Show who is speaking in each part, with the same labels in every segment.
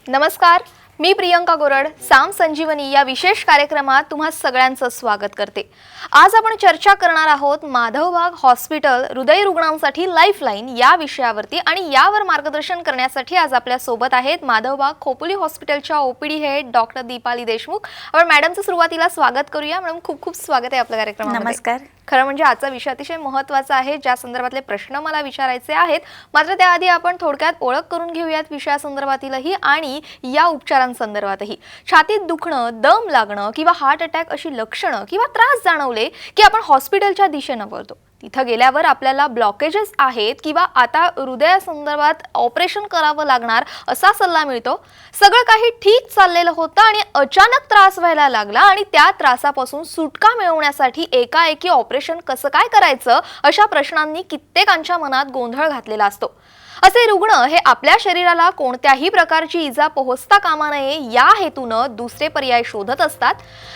Speaker 1: नमस्कार, मी प्रियंका गोरड साम संजीवनी या विशेष कार्यक्रमात तुम्हा सगळ्यांचं स्वागत करते। आज आपण चर्चा करणार आहोत माधवबाग हॉस्पिटल हृदय रुग्णांसाठी लाईफलाईन या विषयावरती आणि यावर मार्गदर्शन करण्यासाठी आज आपल्या सोबत आहेत माधवबाग खोपोली हॉस्पिटलच्या OPD head doctor Deepali Deshmukh. आपण मॅडमचं सुरुवातीला स्वागत करूया। मॅडम खूप खूप स्वागत आहे आपल्या कार्यक्रमामध्ये।
Speaker 2: नमस्कार।
Speaker 1: खरं म्हणजे आजचा विषय अतिशय महत्त्वाचा आहे, ज्या संदर्भातले प्रश्न मला विचारायचे आहेत। मात्र त्याआधी आपण थोडक्यात ओळख करून घेऊयात विषयासंदर्भातीलही आणि या उपचारांसंदर्भातही। छातीत दुखणं, दम लागणं किंवा हार्ट अटॅक अशी लक्षणं किंवा त्रास जाणवले की आपण हॉस्पिटलच्या दिशेने वळतो। तिथे गेल्यावर आपल्याला ब्लॉकेजेस आहेत किंवा आता हृदयासंदर्भात ऑपरेशन करावं लागणार असा सल्ला मिळतो। सगळं काही ठीक चाललेलं होतं आणि अचानक त्रास व्हायला लागला आणि त्या त्रासापासून सुटका मिळवण्यासाठी एकाएकी ऑपरेशन कसं काय करायचं अशा प्रश्नांनी कित्येकांच्या मनात गोंधळ घातलेला असतो। असे रुग्ण हे आपल्या शरीराला कोणत्याही प्रकारची इजा पोहोचता कामा नये या हेतूने दुसरे पर्याय शोधत असतात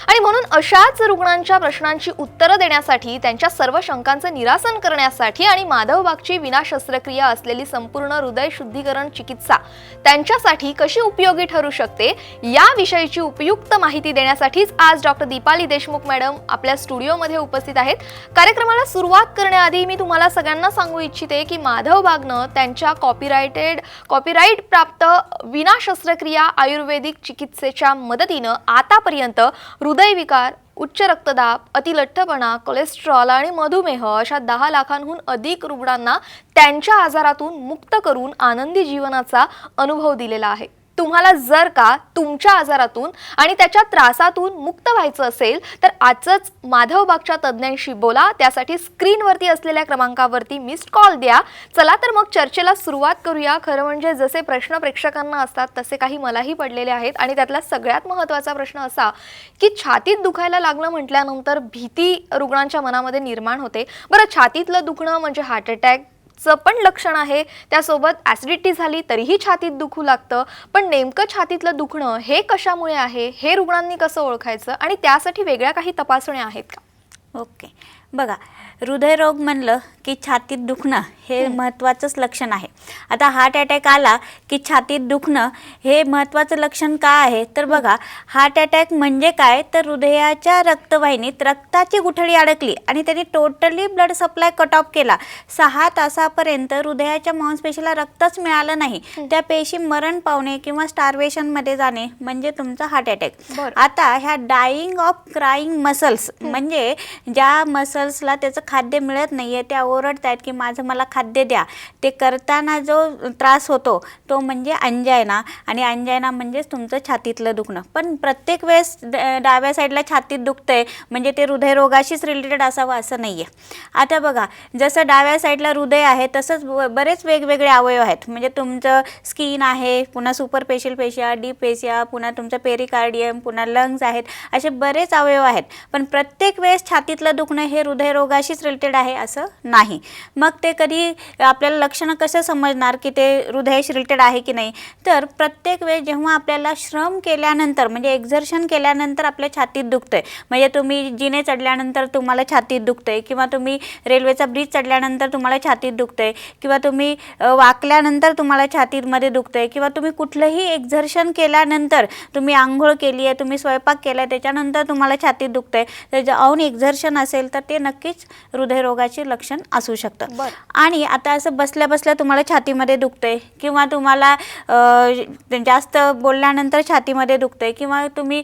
Speaker 1: आणि म्हणून अशाच रुग्णांच्या प्रश्नांची उत्तरं देण्यासाठी, त्यांच्या सर्व शंकांचे निरासन करण्यासाठी आणि माधवबागची विना शस्त्रक्रिया असलेली संपूर्ण हृदय शुद्धीकरण चिकित्सा त्यांच्यासाठी कशी उपयोगी ठरू शकते याविषयीची उपयुक्त माहिती देण्यासाठीच आज डॉक्टर दीपाली देशमुख मॅडम आपल्या स्टुडिओमध्ये उपस्थित आहेत। कार्यक्रमाला सुरुवात करण्याआधी मी तुम्हाला सगळ्यांना सांगू इच्छिते की माधवबागनं त्यांच्या कॉपीराइट प्राप्त विना शस्त्रक्रिया आयुर्वेदिक चिकित्सेच्या मदतीने आतापर्यंत हृदयविकार, उच्च रक्तदाब, अतिलठ्ठपणा, कोलेस्ट्रॉल आणि मधुमेह अशा 10 लाखांहून अधिक रुग्णांना त्यांच्या आजारातून मुक्त करून आनंदी जीवनाचा अनुभव दिलेला आहे। तुम्हाला जर का तुमच्या आजारातून आणि त्याच्या त्रासातून मुक्त व्हायचं असेल तर आजच माधवबागच्या तज्ञांशी बोला। त्यासाठी स्क्रीनवरती असलेल्या क्रमांकावरती मिस्ड कॉल द्या। चला तर मग चर्चेला सुरुवात करूया। खरं म्हणजे जसे प्रश्न प्रेक्षकांना असतात तसे काही मलाही पडलेले आहेत आणि त्यातला सगळ्यात महत्त्वाचा प्रश्न असा की छातीत दुखायला लागलं म्हटल्यानंतर भीती रुग्णांच्या मनामध्ये निर्माण होते। बरं, छातीतलं दुखणं म्हणजे हार्ट अटॅक चं पण लक्षण आहे, त्यासोबत ॲसिडिटी झाली तरीही छातीत दुखू लागतं। पण नेमकं छातीतलं दुखणं हे कशामुळे आहे, हे रुग्णांनी कसं ओळखायचं आणि त्यासाठी वेगळ्या काही तपासण्या आहेत का?
Speaker 2: ओके, बघा, हृदयरोग म्हणलं की छातीत दुखणं हे महत्त्वाचंच लक्षण आहे। आता हार्ट अटॅक आला की छातीत दुखणं हे महत्त्वाचं लक्षण का आहे तर बघा, हार्ट अटॅक म्हणजे काय तर हृदयाच्या रक्तवाहिनीत रक्ताची गुठळी अडकली आणि त्यांनी totally blood supply cut off केला। 6 तासापर्यंत हृदयाच्या मांसपेशीला रक्तच मिळालं नाही, त्या पेशी मरण पावणे किंवा स्टार्वेशनमध्ये जाणे म्हणजे तुमचा हार्ट अटॅक। आता ह्या डाईंग ऑफ क्राईंग मसल्स म्हणजे ज्या मसल्सला त्याचं खाद्य मिळत नाहीये त्या ओरडतायत की माझं मला खाद्य द्या, ते करताना जो त्रास होतो तो म्हणजे अंजायना, आणि अंजायना म्हणजेच तुमचं छातीतलं दुखणं। पण प्रत्येक वेळेस डाव्या साईडला छातीत दुखतंय म्हणजे ते हृदयरोगाशीच रिलेटेड असावं असं नाही आहे। आता बघा, जसं डाव्या साईडला हृदय आहे तसंच बरेच वेगवेगळे अवयव आहेत। म्हणजे तुमचं स्किन आहे, पुन्हा सुपरफेशियल फेशिया, डीप फेशिया, पुन्हा तुमचं पेरिकार्डियम, पुन्हा लंग्स आहेत, असे बरेच अवयव आहेत। पण प्रत्येक वेळेस छातीतलं दुखणं हे हृदयरोगाशीच रिलेटेड आहे असं नाही। मग ते कधी आपल्याला लक्षणं कसं समजणार की ते हृदयाशी रिलेटेड आहे की नाही तर प्रत्येक वेळेस जेव्हा आपल्याला श्रम केल्यानंतर म्हणजे एक्झर्शन केल्यानंतर आपल्या छातीत दुखतंय, म्हणजे तुम्ही जिने चढल्यानंतर तुम्हाला छातीत दुखतंय किंवा तुम्ही रेल्वेचा ब्रिज चढल्यानंतर तुम्हाला छातीत दुखतंय किंवा तुम्ही वाकल्यानंतर तुम्हाला छातीमध्ये दुखतंय किंवा तुम्ही कुठलंही एक्झर्शन केल्यानंतर तुम्ही आंघोळ केली आहे, तुम्ही स्वयंपाक केला आहे, त्याच्यानंतर तुम्हाला छातीत दुखतंय तर जाऊन एक्झर्शन असेल तर ते नक्कीच हृदयरोगाचे लक्षण असू शकतं। आणि आता असं बसल्या बसल्या तुम्हाला छातीमध्ये दुखतंय किंवा तुम्हाला जास्त बोलल्यानंतर छातीमध्ये दुखतंय किंवा तुम्ही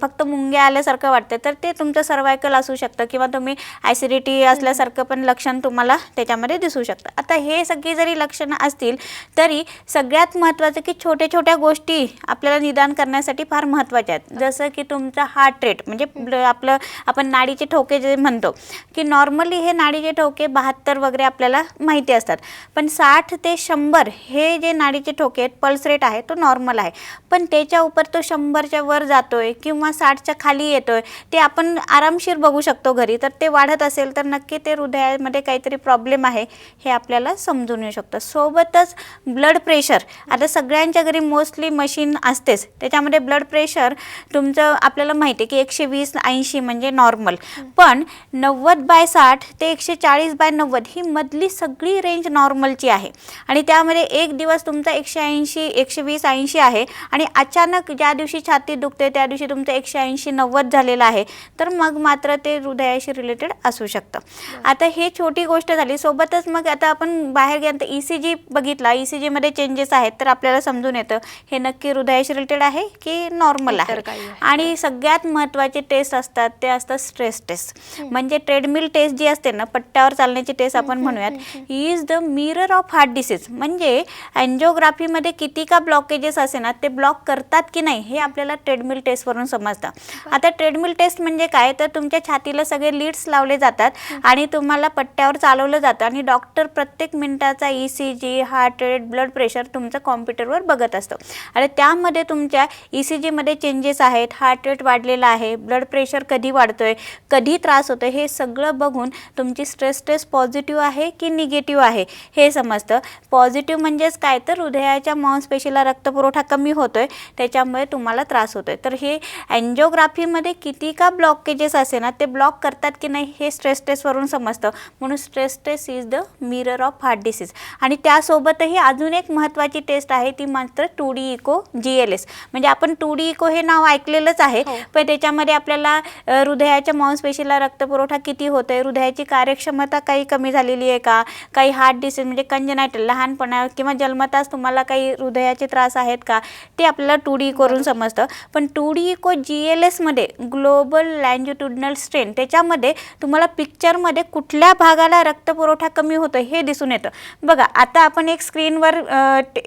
Speaker 2: फक्त मुंग्या आल्यासारखं वाटतं तर ते तुमचं सर्वायकल असू शकतं किंवा तुम्ही ॲसिडिटी असल्यासारखं पण लक्षण तुम्हाला त्याच्यामध्ये दिसू शकतं। आता हे सगळी जरी लक्षणं असतील तरी सगळ्यात महत्त्वाचं की छोट्या छोट्या गोष्टी आपल्याला निदान करण्यासाठी फार महत्त्वाच्या आहेत। जसं की तुमचा हार्ट रेट म्हणजे आपलं आपण नाडीचे ठोके जे म्हणतो की नॉर्मली हे नाडीचे ठोके 72 वगैरे आपल्याला माहिती असतात, पण 60 ते 100 हे जे नाडीचे ठोके आहेत पल्स रेट आहे तो नॉर्मल आहे। पण त्याच्या उपर तो 100च्या वर जातोय किंवा 60च्या खाली येतोय ते आपण आरामशीर बघू शकतो घरी। तर ते वाढत असेल तर नक्की ते हृदयामध्ये काहीतरी प्रॉब्लेम आहे हे आपल्याला समजून येऊ शकतं। सोबतच ब्लड प्रेशर, आता सगळ्यांच्या घरी मोस्टली मशीन असतेच, त्याच्यामध्ये ब्लड प्रेशर तुमचं आपल्याला माहिती आहे की 120/80 म्हणजे नॉर्मल, पण 90/60 ते 140/90 ही मधली सगळी रेंज नॉर्मलची आहे. आणि त्यामध्ये एक दिवस तुमचा 180 120-80 आहे आणि अचानक ज्या दिवशी छाती दुखते त्या दिवशी तुमचं 180-90 झालेलं आहे, तर मग मात्र ते हृदयाशी रिलेटेड असू शकतं. आता हे छोटी गोष्ट झाली. सोबतच मग आता आपण बाहेर गेल्यानंतर ECG बघितला, ECGमध्ये चेंजेस आहेत, तर आपल्याला समजून येतं हे नक्की हृदयाशी रिलेटेड आहे की नॉर्मल आहे. आणि सगळ्यात महत्त्वाचे टेस्ट असतात ते असतात स्ट्रेस टेस्ट. म्हणजे ट्रेडमिल टेस्ट जी असते ना, पट्ट्यावर चालण्याची टेस्ट आपण म्हणूयात, is the mirror of heart disease. म्हणजे अँजिओग्राफीमध्ये किती का ब्लॉकेजेस असे ना, ते ब्लॉक करतात की नाही हे आपल्याला ट्रेडमिल टेस्टवरून समजतं. आता ट्रेडमिल टेस्ट म्हणजे काय, तर तुमच्या छातीला सगळे लीड्स लावले जातात आणि तुम्हाला पट्ट्यावर चालवलं जातं आणि डॉक्टर प्रत्येक मिनिटाचा ECG, heart rate, blood pressure तुमचं कॉम्प्युटरवर बघत असतं. आणि त्यामध्ये तुमच्या ECGमध्ये चेंजेस आहेत, हार्ट रेट वाढलेला आहे, ब्लड प्रेशर कधी वाढतोय, कधी त्रास होतोय, हे सगळं बघून तुमची स्ट्रेस टेस्ट पॉझिटिव्ह आहे की निगेटिव्ह आहे हे समजतं. पॉझिटिव्ह म्हणजेच काय, तर हृदयाच्या मांसपेशीला रक्तपुरवठा कमी होतोय, त्याच्यामुळे तुम्हाला त्रास होतोय. तर हे अँजिओग्राफीमध्ये किती का ब्लॉकेजेस असे ना, ते ब्लॉक करतात की नाही हे स्ट्रेस टेस्टवरून समजतं. म्हणून stress test is the mirror of heart disease. आणि त्यासोबतही अजून एक महत्त्वाची टेस्ट आहे, ती मात्र 2D इको GLS. म्हणजे आपण 2D इको हे नाव ऐकलेलंच आहे, पण त्याच्यामध्ये आपल्याला हृदयाच्या मांसपेशीला रक्तपुरवठा किती होतोय, हृदयाची कार्यक्षमता काही कमी झालेली आहे का, काही हार्ट डिसीज म्हणजे कंजनायटल लहानपणा किंवा जन्मताच तुम्हाला काही हृदयाचे त्रास आहेत का, ते आपल्याला 2D इकोवरून समजतं. पण 2D इको GLSमध्ये ग्लोबल लँजिट्युडिनल स्ट्रेन, त्याच्यामध्ये तुम्हाला पिक्चरमध्ये कुठल्या भागाला रक्तपुरवठा कमी होतो हे दिसून येतं. बघा आता आपण एक स्क्रीनवर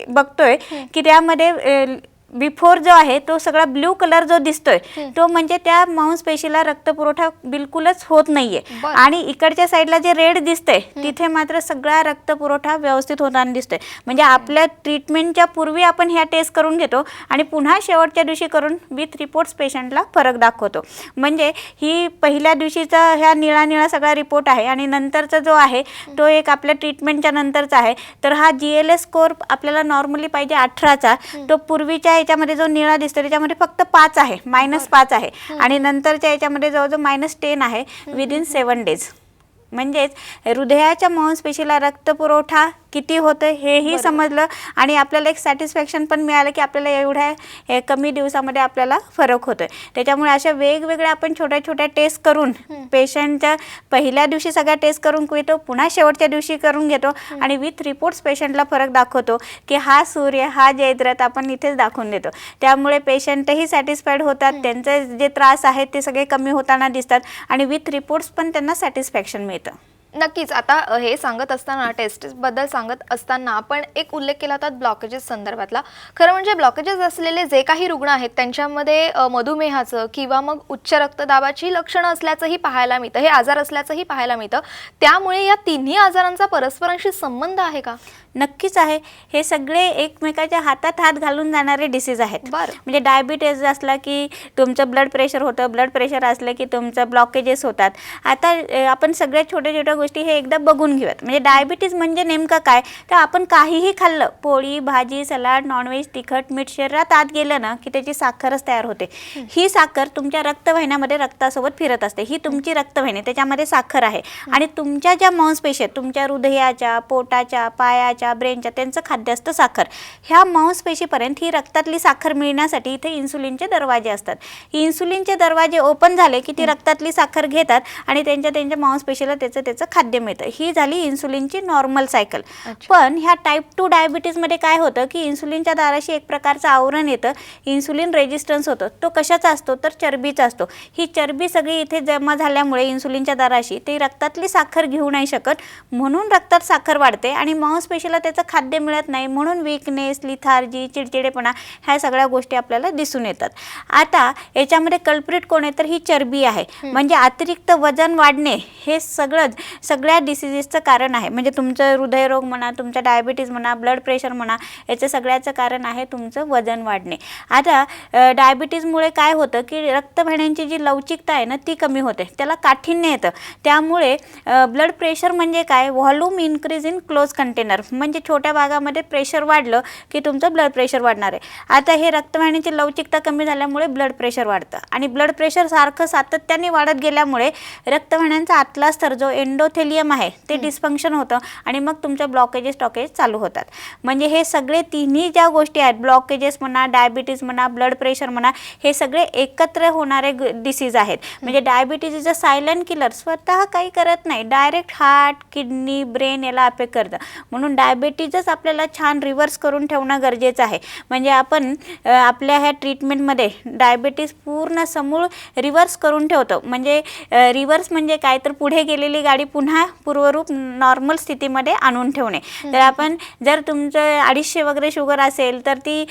Speaker 2: बघतोय की त्यामध्ये बिफोर जो आहे तो सगळा ब्ल्यू कलर जो दिसतोय तो म्हणजे त्या मांसपेशीला रक्तपुरवठा बिलकुलच होत नाहीये. आणि इकडच्या साईडला जे रेड दिसतंय तिथे मात्र सगळा रक्तपुरवठा व्यवस्थित होताना दिसतोय. म्हणजे आपल्या ट्रीटमेंटच्या पूर्वी आपण ह्या टेस्ट करून घेतो आणि पुन्हा शेवटच्या दिवशी करून विथ रिपोर्ट्स पेशंटला फरक दाखवतो. म्हणजे ही पहिल्या दिवशीचा ह्या निळा निळा सगळा रिपोर्ट आहे आणि नंतरचा जो आहे तो एक आपल्या ट्रीटमेंटच्या नंतरचा आहे. तर हा GLS स्कोर आपल्याला नॉर्मली पाहिजे 18चा, तो पूर्वीच्या याच्यामध्ये जो निळा दिसतो त्याच्यामध्ये फक्त 5 आहे, -5 आहे. आणि नंतरच्या याच्यामध्ये जवळजवळ -10 आहे विदिन 7 डेज. म्हणजेच हृदयाच्या मांसपेशीला रक्तपुरवठा किती होतं हेही समजलं आणि आपल्याला एक सॅटिस्फॅक्शन पण मिळालं की आपल्याला एवढ्या कमी दिवसामध्ये आपल्याला फरक होतोय. त्याच्यामुळे अशा वेगवेगळ्या आपण छोट्या छोट्या टेस्ट करून पेशंटच्या पहिल्या दिवशी सगळ्या टेस्ट करून घेतो, पुन्हा शेवटच्या दिवशी करून घेतो आणि विथ रिपोर्ट्स पेशंटला फरक दाखवतो की हा सूर्य हा जयद्रथ आपण इथेच दाखवून देतो. त्यामुळे पेशंटही सॅटिस्फाईड होतात, त्यांचे जे त्रास आहेत ते सगळे कमी होताना दिसतात आणि विथ रिपोर्ट्स पण त्यांना सॅटिस्फॅक्शन मिळतं.
Speaker 1: नक्कीच. आता हे सांगत असताना टेस्टबद्दल सांगत असताना आपण एक उल्लेख केला होता ब्लॉकेजेस संदर्भातला. खरं म्हणजे ब्लॉकेजेस असलेले जे काही रुग्ण आहेत त्यांच्यामध्ये मधुमेहाचं किंवा मग उच्च रक्तदाबाची लक्षणं असल्याचंही पाहायला मिळतं, हे आजार असल्याचंही पाहायला मिळतं. त्यामुळे या तिन्ही आजारांचा परस्परांशी संबंध आहे का?
Speaker 2: नक्कीच आहे. हे सगळे एकमेकाच्या हातात हात घालून जाणारे डिसीज आहेत. म्हणजे डायबिटीज असला की तुमचं ब्लड प्रेशर होतं, ब्लड प्रेशर असलं की तुमचं ब्लॉकेजेस होतात. आता आपण सगळ्या छोट्या छोट्या गोष्टी हे एकदा बघून घेऊयात. म्हणजे डायबिटीज म्हणजे नेमकं काय, तर आपण काहीही खाल्लं, पोळी भाजी सलाड नॉनव्हेज तिखट मीठ शरीरात आत गेलं ना की त्याची साखरच तयार होते. ही साखर तुमच्या रक्तवाहिन्यामध्ये रक्तासोबत फिरत असते. ही तुमची रक्तवाहिनी, त्याच्यामध्ये साखर आहे. आणि तुमच्या ज्या मांसपेशी आहेत, तुमच्या हृदयाच्या, पोटाच्या, पायाच्या, ब्रेनच्या, त्यांचं खाद्य असतं साखर. ह्या मांसपेशीपर्यंत ही रक्तातली साखर मिळण्यासाठी इथे इन्सुलिनचे दरवाजे असतात. इन्सुलिनचे दरवाजे ओपन झाले की ती रक्तातली साखर घेतात आणि त्यांच्या मांसपेशीला त्याचं खाद्य मिळतं. ही झाली इन्सुलिनची नॉर्मल सायकल. पण ह्या टाईप 2 डायबिटीजमध्ये काय होतं की इन्सुलिनच्या दाराशी एक प्रकारचं आवरण येतं, इन्सुलिन रेजिस्टन्स होतं. तो कशाचा असतो, तर चरबीचा असतो. ही चरबी सगळी इथे जमा झाल्यामुळे इन्सुलिनच्या दाराशी ते रक्तातली साखर घेऊ नाही शकत, म्हणून रक्तात साखर वाढते आणि मांसपेशी त्याचं खाद्य मिळत नाही, म्हणून वीकनेस, लिथार्जी, चिडचिडेपणा ह्या सगळ्या गोष्टी आपल्याला दिसून येतात. आता याच्यामध्ये कल्प्रिट कोण आहे, तर ही चरबी आहे. म्हणजे अतिरिक्त वजन वाढणे हे सगळ्या डिसिजेसचं कारण आहे. म्हणजे तुमचं हृदयरोग म्हणा, तुमचं डायबिटीज म्हणा, ब्लड प्रेशर म्हणा, याचं सगळ्याचं कारण आहे तुमचं वजन वाढणे. आता डायबिटीजमुळे काय होतं की रक्तवाहिन्यांची जी लवचिकता आहे ना ती कमी होते, त्याला काठिण्य येतं. त्यामुळे ब्लड प्रेशर म्हणजे काय, volume increase in close container. म्हणजे छोट्या भागामध्ये प्रेशर वाढलं की तुमचं ब्लड प्रेशर वाढणार आहे. आता हे रक्तवाहिनीची लवचिकता कमी झाल्यामुळे ब्लड प्रेशर वाढतं आणि ब्लड प्रेशर सारखं सातत्याने वाढत गेल्यामुळे रक्तवाहिन्यांचा आतला स्तर जो एंडोथेलियम आहे ते डिस्फंक्शन होतं आणि मग तुमच्या ब्लॉकेजेस चालू होतात. म्हणजे हे सगळे तिन्ही ज्या गोष्टी आहेत, ब्लॉकेजेस म्हणा, डायबिटीज म्हणा, ब्लड प्रेशर म्हणा, हे सगळे एकत्र होणारे डिसीज आहेत. म्हणजे diabetes is a silent killer, स्वतः काही करत नाही, डायरेक्ट हार्ट, किडनी, ब्रेन याला अफेक्ट करतं. म्हणून डायबिटीजच आपल्याला छान रिव्हर्स करून ठेवणं गरजेचं आहे. म्हणजे आपण आपल्या ह्या ट्रीटमेंटमध्ये डायबिटीज पूर्ण समूळ रिव्हर्स करून ठेवतो. म्हणजे रिव्हर्स म्हणजे काय, तर पुढे गेलेली गाडी पुन्हा पूर्वरूप नॉर्मल स्थितीमध्ये आणून ठेवणे. तर आपण जर तुमचं 250 वगैरे शुगर असेल तर ती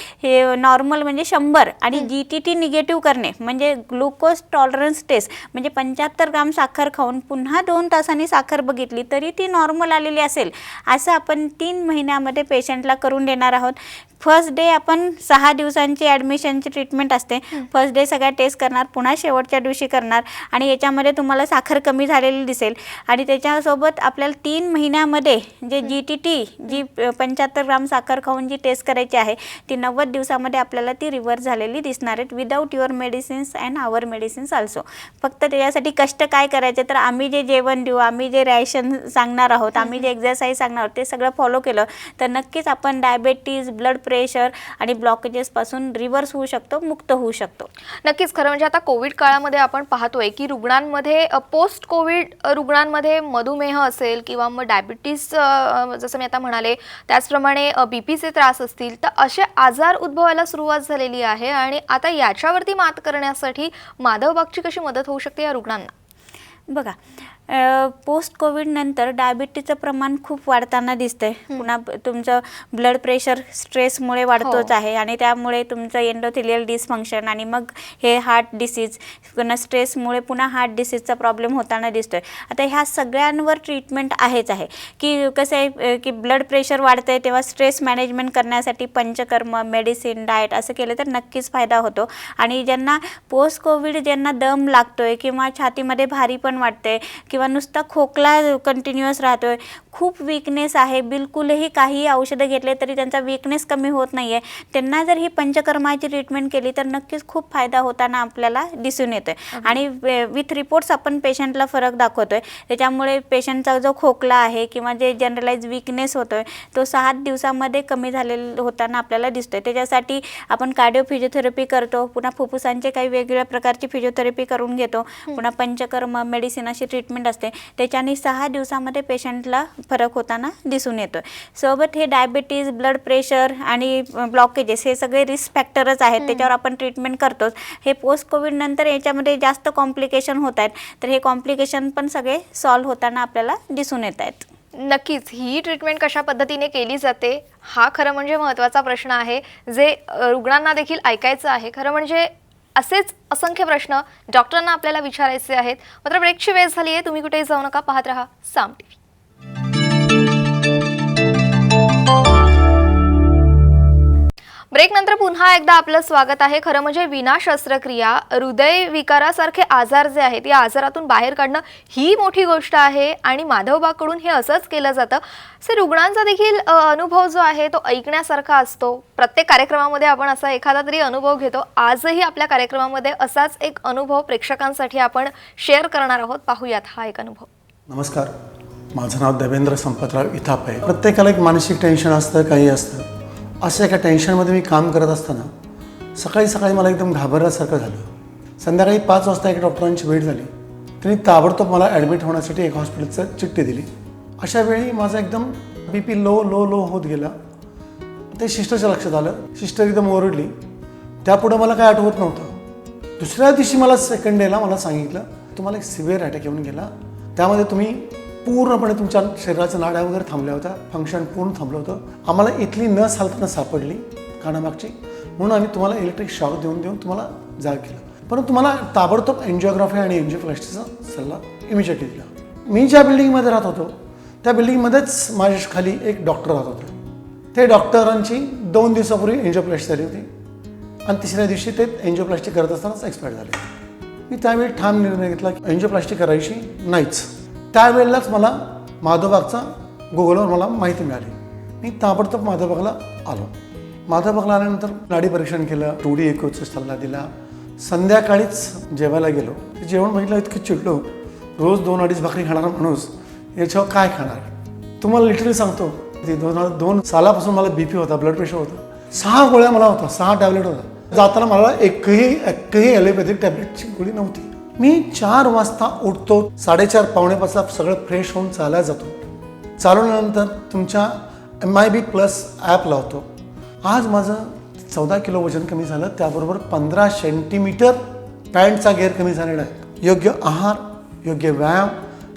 Speaker 2: नॉर्मल म्हणजे 100 आणि GTT निगेटिव्ह करणे म्हणजे ग्लुकोज टॉलरन्स टेस्ट, म्हणजे 75 ग्राम साखर खाऊन पुन्हा 2 तासांनी साखर बघितली तरी ती नॉर्मल आलेली असेल, असं आपण 3 महिन्यामध्ये पेशंटला करून देणार आहोत. फर्स्ट डे आपण 6 दिवसांची ॲडमिशनची ट्रीटमेंट असते. फर्स्ट डे सगळ्या टेस्ट करणार, पुन्हा शेवटच्या दिवशी करणार आणि याच्यामध्ये तुम्हाला साखर कमी झालेली दिसेल. आणि त्याच्यासोबत आपल्याला 3 महिन्यामध्ये जे GTT जी 75 ग्राम साखर खाऊन जी टेस्ट करायची आहे ती 90 दिवसामध्ये आपल्याला ती रिव्हर्स झालेली दिसणार आहेत, without your medicines and our medicines also. फक्त त्याच्यासाठी कष्ट काय करायचे, तर आम्ही जे जेवण देऊ, आम्ही जे रॅशन सांगणार आहोत, आम्ही जे एक्झरसाईज सांगणार आहोत ते सगळं फॉलो केलं तर नक्कीच आपण डायबिटीज, ब्लड प्रेशर आणि ब्लॉकेजेसपासून रिव्हर्स होऊ शकतो, मुक्त होऊ शकतो.
Speaker 1: नक्कीच. खरं म्हणजे आता कोविड काळामध्ये आपण पाहतोय की रुग्णांमध्ये पोस्ट कोविड रुग्णांमध्ये मधुमेह असेल किंवा मग डायबिटीज जसं मी आता म्हणाले, त्याचप्रमाणे BPचे त्रास असतील, तर असे आजार उद्भवायला सुरुवात झालेली आहे. आणि आता याच्यावरती मात करण्यासाठी माधवबागची कशी मदत होऊ शकते या रुग्णांना?
Speaker 2: बघा, पोस्ट कोविडनंतर डायबिटीचं प्रमाण खूप वाढताना दिसतंय. पुन्हा तुमचं ब्लड प्रेशर स्ट्रेसमुळे वाढतोच आहे आणि त्यामुळे तुमचं एंडोथेलियल डिसफंक्शन आणि मग हे हार्ट डिसीज, पुन्हा स्ट्रेसमुळे पुन्हा हार्ट डिसीजचा प्रॉब्लेम होताना दिसतोय. आता ह्या सगळ्यांवर ट्रीटमेंट आहेच आहे. की कसं आहे की ब्लड प्रेशर वाढतंय तेव्हा स्ट्रेस मॅनेजमेंट करण्यासाठी पंचकर्म, मेडिसिन, डाएट असं केलं तर नक्कीच फायदा होतो. आणि ज्यांना पोस्ट कोविड ज्यांना दम लागतोय किंवा छातीमध्ये भारी पण वाटतंय किंवा नुसता खोकला कंटिन्युअस राहतोय, खूप वीकनेस आहे, बिलकुलही काही औषधं घेतले तरी त्यांचा वीकनेस कमी होत नाही आहे, त्यांना जर ही पंचकर्माची ट्रीटमेंट केली तर नक्कीच खूप फायदा होताना आपल्याला दिसून येतोय. आणि विथ रिपोर्ट्स आपण पेशंटला फरक दाखवतोय. त्याच्यामुळे पेशंटचा जो खोकला आहे किंवा जे जनरलाइज वीकनेस होतोय तो 7 दिवसामध्ये कमी झालेला होताना आपल्याला दिसतोय. त्याच्यासाठी आपण कार्डिओ फिजिओथेरपी करतो, पुन्हा फुफ्फुसांचे काही वेगवेगळ्या प्रकारची फिजिओथेरपी करून घेतो, पुन्हा पंचकर्म, मेडिसिन अशी ट्रीटमेंट असते. त्याच्याने 6 दिवसामध्ये पेशंटला फरक होताना दिसून येतोय. सोबत हे डायबिटीज, ब्लड प्रेशर आणि ब्लॉकेजेस हे सगळे रिस्क फॅक्टरच आहेत, त्याच्यावर आपण ट्रीटमेंट करतोच. हे पोस्ट कोविड नंतर याच्यामध्ये जास्त कॉम्प्लिकेशन होत आहेत, तर हे कॉम्प्लिकेशन पण सगळे सॉल्व्ह होताना आपल्याला दिसून येत आहेत.
Speaker 1: नक्कीच. ही ट्रीटमेंट कशा पद्धतीने केली जाते हा खरं म्हणजे महत्त्वाचा प्रश्न आहे, जे रुग्णांना देखील ऐकायचं आहे. खरं म्हणजे असेच असंख्य प्रश्न डॉक्टरांना आपल्याला विचारायचे आहेत. मात्र ब्रेकची वेळ झाली आहे, तुम्ही कुठेही जाऊ नका, पाहत रहा साम TV. ब्रेक नंतर पुन्हा एकदा आपलं स्वागत आहे. खरं म्हणजे विना शस्त्रक्रिया हृदय विकारासारखे आजार जे आहेत या आजारातून बाहेर काढणं ही मोठी गोष्ट आहे आणि माधवबागकडून हे असंच केलं जातं. से रुग्णांचा देखील अनुभव जो आहे तो ऐकण्यासारखा असतो. प्रत्येक कार्यक्रमामध्ये आपण असा एखादा तरी अनुभव घेतो. आजही आपल्या कार्यक्रमामध्ये असाच एक अनुभव प्रेक्षकांसाठी आपण शेअर करणार आहोत. पाहूयात हा एक अनुभव.
Speaker 3: नमस्कार, माझं नाव देवेंद्र संपतराव इथाप आहे. प्रत्येकाला एक मानसिक टेन्शन असतं, काही असतं. असं एका टेन्शनमध्ये मी काम करत असताना सकाळी मला एकदम घाबरल्यासारखं झालं. संध्याकाळी 5 वाजता एक डॉक्टरांची भेट झाली. त्यांनी ताबडतोब मला ॲडमिट होण्यासाठी एक हॉस्पिटलचं चिठ्ठी दिली. अशा वेळी माझा एकदम BP लो होत गेला. ते सिस्टरच्या लक्षात आलं. सिस्टर एकदम ओरडली. त्यापुढं मला काय आठवत नव्हतं. दुसऱ्या दिवशी मला सेकंड डेला मला सांगितलं, तुम्हाला एक सिव्हिअर अटॅक येऊन गेला, त्यामध्ये तुम्ही पूर्णपणे तुमच्या शरीराच्या नाड्या वगैरे थांबल्या होत्या, फंक्शन पूर्ण थांबलं होतं. आम्हाला इथली नस हालताना सापडली कानामागची, म्हणून आम्ही तुम्हाला इलेक्ट्रिक शॉक देऊन तुम्हाला जाग केलं. परंतु तुम्हाला ताबडतोब एन्जिओग्राफी आणि एन्जिओप्लास्टीचा सल्ला इमिजिएटली दिला. मी ज्या बिल्डिंगमध्ये राहत होतो त्या बिल्डिंगमध्येच माझ्या खाली एक डॉक्टर राहत होते. ते डॉक्टरांची 2 दिवसापूर्वी एन्जिओप्लास्टी झाली होती आणि तिसऱ्या दिवशी ते एन्जिओप्लास्टी करत असतानाच एक्सपायर झाले. मी त्यावेळी ठाम निर्णय घेतला की एन्जिओप्लास्टी करायची नाहीच. त्यावेळेलाच मला माधवबागचा गुगलवर मला माहिती मिळाली. मी ताबडतोब माधवबागला आलो. माधवबागला आल्यानंतर नाडी परीक्षण केलं, 2D एकोचा सल्ला दिला. संध्याकाळीच जेवायला गेलो. जेवण बघितलं इतकं चिडलो. रोज 2-2.5 भाकरी खाणारा माणूस याच्यावर काय खाणार. तुम्हाला लिटरली सांगतो, 2002 सालापासून मला BP होता, ब्लड प्रेशर होतं. 6 गोळ्या मला होता, 6 टॅबलेट होता. जाताना मला एकही ॲलोपॅथिक टॅबलेटची गोळी नव्हती. मी 4 वाजता उठतो, 4:30 पावणे 5ला सगळं फ्रेश होऊन चालायला जातो. चालवल्यानंतर तुमच्या MIB+ ॲप लावतो. आज माझं 14 किलो वजन कमी झालं, त्याबरोबर 15 सेंटीमीटर पॅन्टचा घेर कमी झालेला आहे. योग्य आहार, योग्य व्यायाम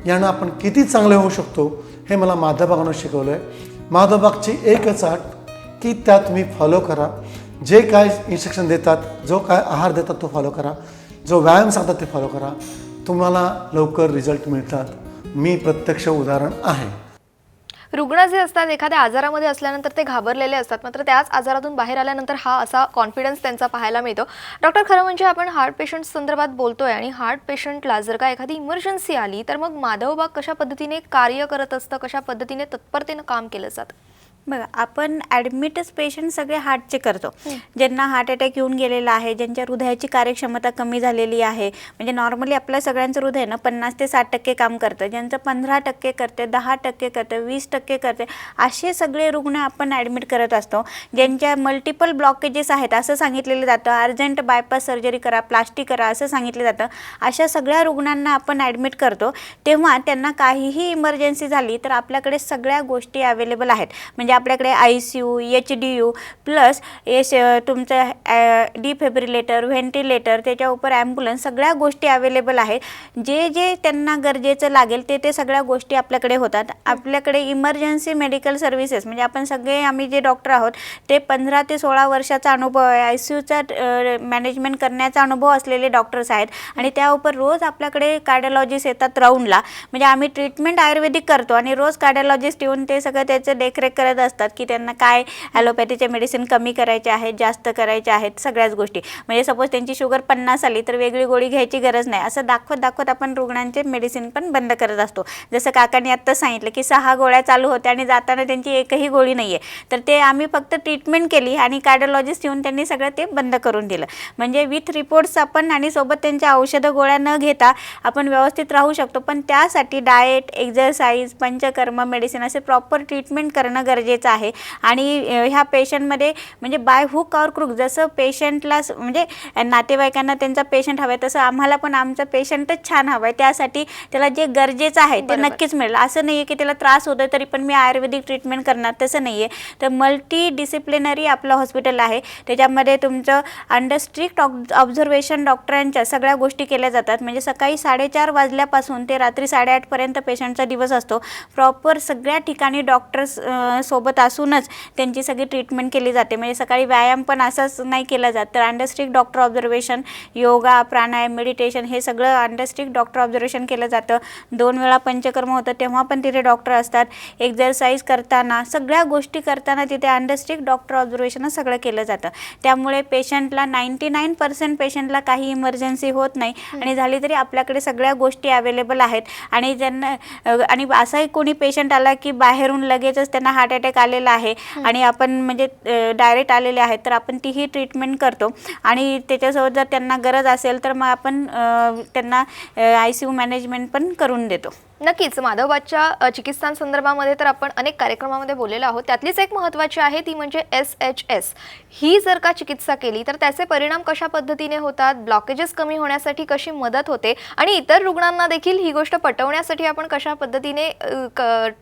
Speaker 3: यानं आपण किती चांगले होऊ शकतो हे मला माधवबागनं शिकवलं आहे. माधवबागची एकच अट की त्या तुम्ही फॉलो करा. जे काय इन्स्ट्रक्शन देतात, जो काय आहार देतात तो फॉलो करा, जो व्यायाम सांगतात ते फॉलो करा. तुम्हाला लवकर रिझल्ट मिळतात. मी प्रत्यक्ष उदाहरण आहे.
Speaker 1: रुग्ण जे असतात एखाद्या आजारामध्ये असल्यानंतर ते घाबरलेले असतात, मात्र त्याच आजारातून बाहेर आल्यानंतर हा असा कॉन्फिडन्स त्यांचा पाहायला मिळतो. डॉक्टर, खरं म्हणजे आपण हार्ट पेशंट संदर्भात बोलतोय आणि हार्ट पेशंटला जर का एखादी इमर्जन्सी आली तर मग माधवबाग कशा पद्धतीने कार्य करत असतं, कशा पद्धतीने तत्परतेनं काम केलं जातं?
Speaker 2: बघा, आपण ॲडमिटच पेशंट सगळे हार्टचे करतो. ज्यांना हार्ट अटॅक येऊन गेलेला आहे, ज्यांच्या हृदयाची कार्यक्षमता कमी झालेली आहे, म्हणजे नॉर्मली आपल्या सगळ्यांचं हृदय ना 50 ते 60% काम करतं, ज्यांचं 15% करते, 10% करते, 20% करते, असे सगळे रुग्ण आपण ॲडमिट करत असतो. ज्यांच्या मल्टिपल ब्लॉकेजेस आहेत असं सांगितलेलं जातं, अर्जंट बायपास सर्जरी करा, प्लास्टिक करा असं सांगितलं जातं. अशा सगळ्या रुग्णांना आपण ॲडमिट करतो. तेव्हा त्यांना काहीही इमर्जन्सी झाली तर आपल्याकडे सगळ्या गोष्टी अवेलेबल आहेत. म्हणजे आपल्याकडे ICU, HDU प्लस तुमचं डिफिब्रिलेटर, व्हेंटिलेटर, त्याच्यावर ॲम्ब्युलन्स, सगळ्या गोष्टी अवेलेबल आहेत. जे जे त्यांना गरजेचं लागेल ते सगळ्या गोष्टी आपल्याकडे होतात. आपल्याकडे इमर्जन्सी मेडिकल सर्व्हिसेस म्हणजे आम्ही जे डॉक्टर आहोत ते 15 ते 16 वर्षाचा अनुभव आहे, ICUचा मॅनेजमेंट करण्याचा अनुभव असलेले डॉक्टर्स आहेत. आणि त्यावर रोज आपल्याकडे कार्डिओलॉजिस्ट येतात राऊंडला. म्हणजे आम्ही ट्रीटमेंट आयुर्वेदिक करतो आणि रोज कार्डिओलॉजिस्ट येऊन ते सगळं त्याचं देखरेख करत असतात की त्यांना काय ॲलोपॅथीचे मेडिसिन कमी करायचे आहेत, जास्त करायचे आहेत, सगळ्याच गोष्टी. म्हणजे सपोज त्यांची शुगर 50 आली तर वेगळी गोळी घ्यायची गरज नाही, असं दाखवत आपण रुग्णांचे मेडिसिन पण बंद करत असतो. जसं काकांनी आत्ता सांगितलं की 6 गोळ्या चालू होत्या आणि जाताना त्यांची एकही गोळी नाही आहे, तर ते आम्ही फक्त ट्रीटमेंट केली आणि कार्डिओलॉजिस्ट येऊन त्यांनी सगळं ते बंद करून दिलं. म्हणजे विथ रिपोर्ट्स आपण आणि सोबत त्यांच्या औषधं गोळ्या न घेता आपण व्यवस्थित राहू शकतो. पण त्यासाठी डाएट, एक्झरसाइज, पंचकर्म, मेडिसिन असे प्रॉपर ट्रीटमेंट करणं गरजेचं आहे. आणि ह्या पेशंटमध्ये म्हणजे बाय हुक ऑर क्रूक, जसं पेशंटला म्हणजे नातेवाईकांना त्यांचा पेशंट हवा आहे तसं आम्हाला पण आमचा पेशंटच छान हवा आहे. त्यासाठी त्याला जे गरजेचं आहे ते नक्कीच मिळेल. असं नाही आहे की त्याला त्रास होतोय तरी पण मी आयुर्वेदिक ट्रीटमेंट करणार, तसं नाही आहे. तर मल्टी डिसिप्लिनरी आपलं हॉस्पिटल आहे. त्याच्यामध्ये तुमचं अंडर स्ट्रिक्ट ऑब्झर्वेशन डॉक्टरांच्या सगळ्या गोष्टी केल्या जातात. म्हणजे सकाळी 4:30 वाजल्यापासून ते रात्री 8:30 पर्यंत पेशंटचा दिवस असतो. प्रॉपर सगळ्या ठिकाणी डॉक्टर्स सोबत असूनच त्यांची सगळी ट्रीटमेंट केली जाते. म्हणजे सकाळी व्यायाम पण असाच नाही केला जात. तर under strict doctor observation, yoga, pranayama, meditation हे सगळं अंडर स्ट्रिक्ट डॉक्टर ऑब्झर्वेशन केलं जातं. 2 वेळा पंचकर्म होतं तेव्हा पण तिथे डॉक्टर असतात. एक्झरसाइज करताना, सगळ्या गोष्टी करताना तिथे अंडर स्ट्रिक्ट डॉक्टर ऑब्झर्वेशनच सगळं केलं जातं. त्यामुळे पेशंटला 99% पेशंटला काही इमर्जन्सी होत नाही आणि झाली तरी आपल्याकडे सगळ्या गोष्टी अवेलेबल आहेत. आणि ज्यांना आणि असाही कोणी पेशंट आला की बाहेरून लगेचच त्यांना हार्ट अटॅक आलेला आहे आणि आपण म्हणजे डायरेक्ट आलेले आहेत तर आपण तीही ट्रीटमेंट करतो. आणि त्याच्यासोबत जर त्यांना गरज असेल तर मग आपण त्यांना ICU मॅनेजमेंट पण करून देतो.
Speaker 1: नक्कीच माधवबागच्या चिकित्सांसंदर्भामध्ये तर आपण अनेक कार्यक्रमामध्ये बोललेलो आहोत. त्यातलीच एक महत्त्वाची आहे ती म्हणजे SHS. ही जर का चिकित्सा केली तर त्याचे परिणाम कशा पद्धतीने होतात, ब्लॉकेजेस कमी होण्यासाठी कशी मदत होते आणि इतर रुग्णांना देखील ही गोष्ट पटवण्यासाठी आपण कशा पद्धतीने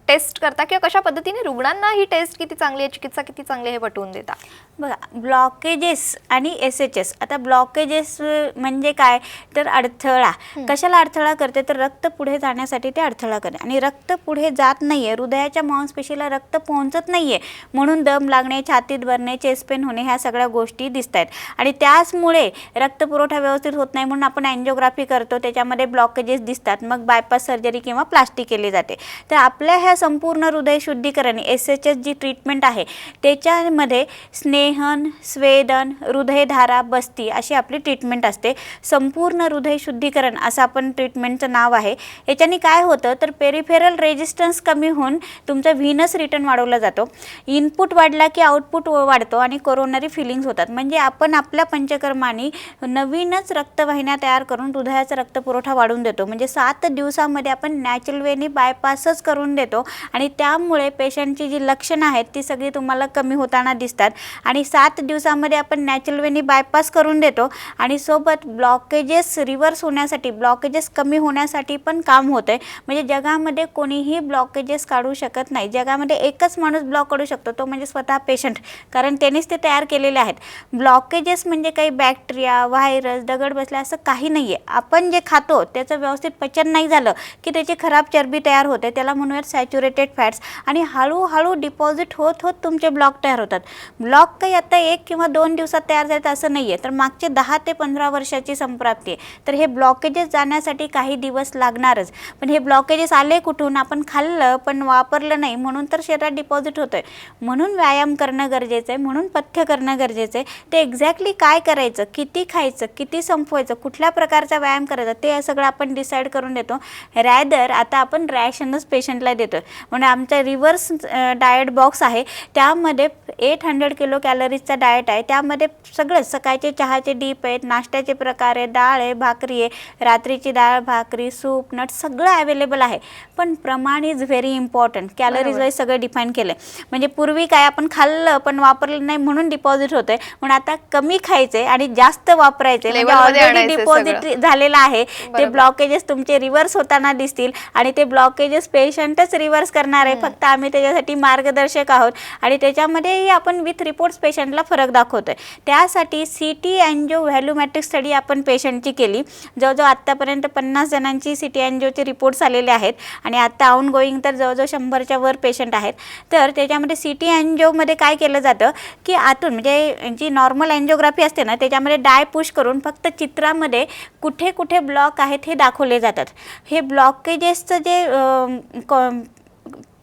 Speaker 1: टेस्ट करता किंवा कशा पद्धतीने रुग्णांना ही टेस्ट किती चांगली आहे, चिकित्सा किती चांगली आहे हे पटवून देता?
Speaker 2: बघा, ब्लॉकेजेस आणि SHS. आता ब्लॉकेजेस म्हणजे काय तर अडथळा. कशाला अडथळा करते तर रक्त पुढे जाण्यासाठी ते अडथळा करते आणि रक्त पुढे जात नाही आहे, हृदयाच्या मांसपेशीला रक्त पोहोचत नाही आहे, म्हणून दम लागणे, छातीत भरणे, चेस्ट पेन होणे ह्या सगळ्या गोष्टी दिसत आहेत. आणि त्याचमुळे रक्तपुरवठा व्यवस्थित होत नाही म्हणून आपण अँजिओग्राफी करतो, त्याच्यामध्ये ब्लॉकेजेस दिसतात, मग बायपास सर्जरी किंवा प्लास्टिक केली जाते. तर आपल्या ह्या संपूर्ण हृदय शुद्धीकरण SHS जी ट्रीटमेंट आहे त्याच्यामध्ये स्नेहन, स्वेदन, हृदयधारा, बस्ती अशी आपली ट्रीटमेंट असते. संपूर्ण हृदय शुद्धीकरण असं आपण ट्रीटमेंटचं नाव आहे. याच्याने काय होतं होतं तर पेरिफेरल रेजिस्टन्स कमी होऊन तुमचा व्हीनस रिटर्न वाढवला जातो. इनपुट वाढला की आउटपुट वाढतो आणि कोरोनरी फिलिंग्स होतात. म्हणजे आपण आपल्या पंचकर्माने नवीनच रक्तवाहिन्या तयार करून हृदयाचा रक्तपुरवठा वाढवून देतो. म्हणजे 7 दिवसामध्ये आपण नॅचरल वेनी बायपासच करून देतो आणि त्यामुळे पेशंटची जी लक्षणं आहेत ती सगळी तुम्हाला कमी होताना दिसतात. आणि 7 दिवसामध्ये आपण नॅचरल वेनी बायपास करून देतो आणि सोबत ब्लॉकेजेस रिव्हर्स होण्यासाठी, ब्लॉकेजेस कमी होण्यासाठी पण काम होतं आहे. म्हणजे जगामध्ये कोणीही ब्लॉकेजेस काढू शकत नाही. जगामध्ये एकच माणूस ब्लॉक काढू शकतो, तो म्हणजे स्वतः पेशंट, कारण त्यांनीच ते तयार केलेले आहेत. ब्लॉकेजेस म्हणजे काही बॅक्टेरिया, व्हायरस, दगड बसला असं काही नाही आहे. आपण जे खातो त्याचं व्यवस्थित पचन नाही झालं की त्याची खराब चरबी तयार होते, त्याला म्हणूयात सॅच्युरेटेड फॅट्स, आणि हळूहळू डिपॉझिट होत होत तुमचे ब्लॉक तयार होतात. ब्लॉक काही आता 1 किंवा 2 दिवसात तयार झाले असं नाही आहे, तर मागचे 10 ते 15 वर्षाची संप्राप्ती आहे. तर हे ब्लॉकेजेस जाण्यासाठी काही दिवस लागणारच. पण हे ब्लॉकेजेस आले कुठून? आपण खाल्लं पण वापरलं नाही म्हणून तर शरीरात डिपॉझिट होतं आहे. म्हणून व्यायाम करणं गरजेचं आहे, म्हणून पथ्य करणं गरजेचं आहे. ते एक्झॅक्टली काय करायचं, किती खायचं, किती संपवायचं, कुठल्या प्रकारचा व्यायाम करायचा ते सगळं आपण डिसाईड करून देतो. रॅदर आता आपण रॅशनच पेशंटला देतो. म्हणजे आमचा रिव्हर्स डाएट बॉक्स आहे, त्यामध्ये 800 किलो कॅलरीजचा डाएट आहे. त्यामध्ये सगळं सकाळचे चहाचे डीप आहेत, नाश्त्याचे प्रकार आहे, डाळ आहे, भाकरी आहे, रात्रीची डाळ भाकरी, सूप, नट सगळं अवेलेबल आहे. पण प्रमाण is very important. Calories wise सगळं डिफाईन केलं आहे. म्हणजे पूर्वी काय आपण खाल्लं पण वापरलं नाही म्हणून डिपॉझिट होतं आहे, म्हणून आता कमी खायचं आहे आणि जास्त वापरायचं आहे. म्हणजे
Speaker 1: लेवलमध्ये
Speaker 2: ऑलरेडी
Speaker 1: आणायचंय
Speaker 2: डिपॉझिट झालेलं आहे, ते ब्लॉकेजेस तुमचे रिव्हर्स होताना दिसतील आणि ते ब्लॉकेजेस पेशंटच रिव्हर्स करणार आहे. फक्त आम्ही त्याच्यासाठी मार्गदर्शक आहोत आणि त्याच्यामध्येही आपण विथ रिपोर्ट्स पेशंटला फरक दाखवतोय. त्यासाठी CT एंजिओ व्हॅल्यूमॅट्रिक स्टडी आपण पेशंटची केली. जवळजवळ आत्तापर्यंत 50 जणांची CT एंजिओचे रिपोर्ट्स आलेले आहेत आणि आता आउन गोईंग तर जवळजवळ 100च्या वर पेशंट आहेत. तर त्याच्यामध्ये CT एंजिओमध्ये काय केलं जातं की आतून म्हणजे जी नॉर्मल एंजिओग्राफी असते ना त्याच्यामध्ये डाय पुश करून फक्त चित्रामध्ये कुठे कुठे ब्लॉक आहेत हे दाखवले जातात. हे ब्लॉकेजेसचं जे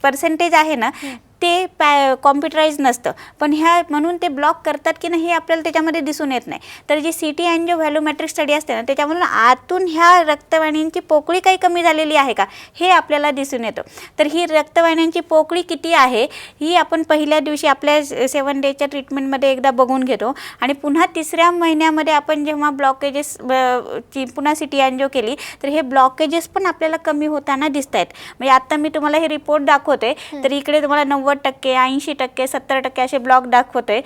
Speaker 2: पर्सेंटेज आहे ना ते कॉम्प्युटराईज नसतं, पण ह्या म्हणून ते ब्लॉक करतात की नाही हे आपल्याला त्याच्यामध्ये दिसून येत नाही. तर जी CT एंजिओ व्हॅल्यूमॅट्रिक स्टडी असते ना त्याच्यामधून आतून ह्या रक्तवाहिन्यांची पोकळी काही कमी झालेली आहे का हे आपल्याला दिसून येतं. तर ही रक्तवाहिन्यांची पोकळी किती आहे ही आपण पहिल्या दिवशी आपल्या 7 डेजच्या ट्रीटमेंटमध्ये एकदा बघून घेतो आणि पुन्हा 3ऱ्या महिन्यामध्ये आपण जेव्हा ब्लॉकेजेस ची पुन्हा CT एंजिओ केली तर हे ब्लॉकेजेस पण आपल्याला कमी होताना दिसत आहेत. म्हणजे आत्ता मी तुम्हाला हे रिपोर्ट दाखवते तर इकडे तुम्हाला 90%, 80%, 70% असे ब्लॉक दाखवतोय.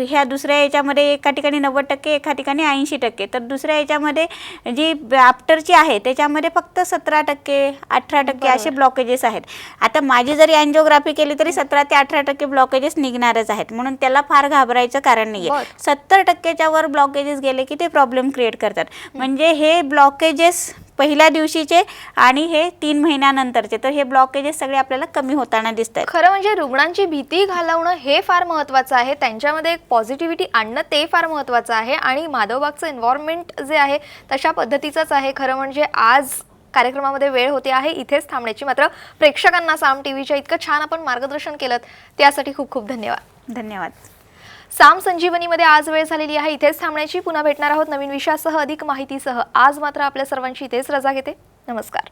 Speaker 2: ह्या दुसऱ्या याच्यामध्ये एका ठिकाणी 90%, एका ठिकाणी 80%. तर दुसऱ्या याच्यामध्ये जी आफ्टरची आहे त्याच्यामध्ये फक्त 17%, 18% असे ब्लॉकेजेस आहेत. आता माझी जरी एंजिओग्राफी केली तरी 17 ते 18% ब्लॉकेजेस निघणारच आहेत, म्हणून त्याला फार घाबरायचं कारण नाही आहे. 70%च्या वर ब्लॉकेजेस गेले की ते प्रॉब्लेम क्रिएट करतात. म्हणजे हे ब्लॉकेजेस पहिल्या दिवशीचे आणि हे 3 महिन्यानंतरचे, तर हे ब्लॉकेजेस सगळे आपल्याला कमी होताना दिसत आहेत.
Speaker 1: खरं म्हणजे रुग्णांची भीती घालवणं हे फार महत्त्वाचं आहे, त्यांच्यामध्ये एक पॉझिटिव्हिटी आणणं ते फार महत्त्वाचं आहे आणि माधवबागचं एन्व्हायरमेंट जे आहे तशा पद्धतीचंच आहे. खरं म्हणजे आज कार्यक्रमामध्ये वेळ होते आहे इथेच थांबण्याची, मात्र प्रेक्षकांना साम टीव्हीच्या इतकं छान आपण मार्गदर्शन केलं त्यासाठी खूप खूप धन्यवाद.
Speaker 2: धन्यवाद.
Speaker 1: साम संजीवनीमध्ये आज वेळ झालेली आहे इथेच थांबण्याची. पुन्हा भेटणार आहोत नवीन विषयासह, अधिक माहितीसह. आज मात्र आपल्या सर्वांची इथेच रजा घेते. नमस्कार.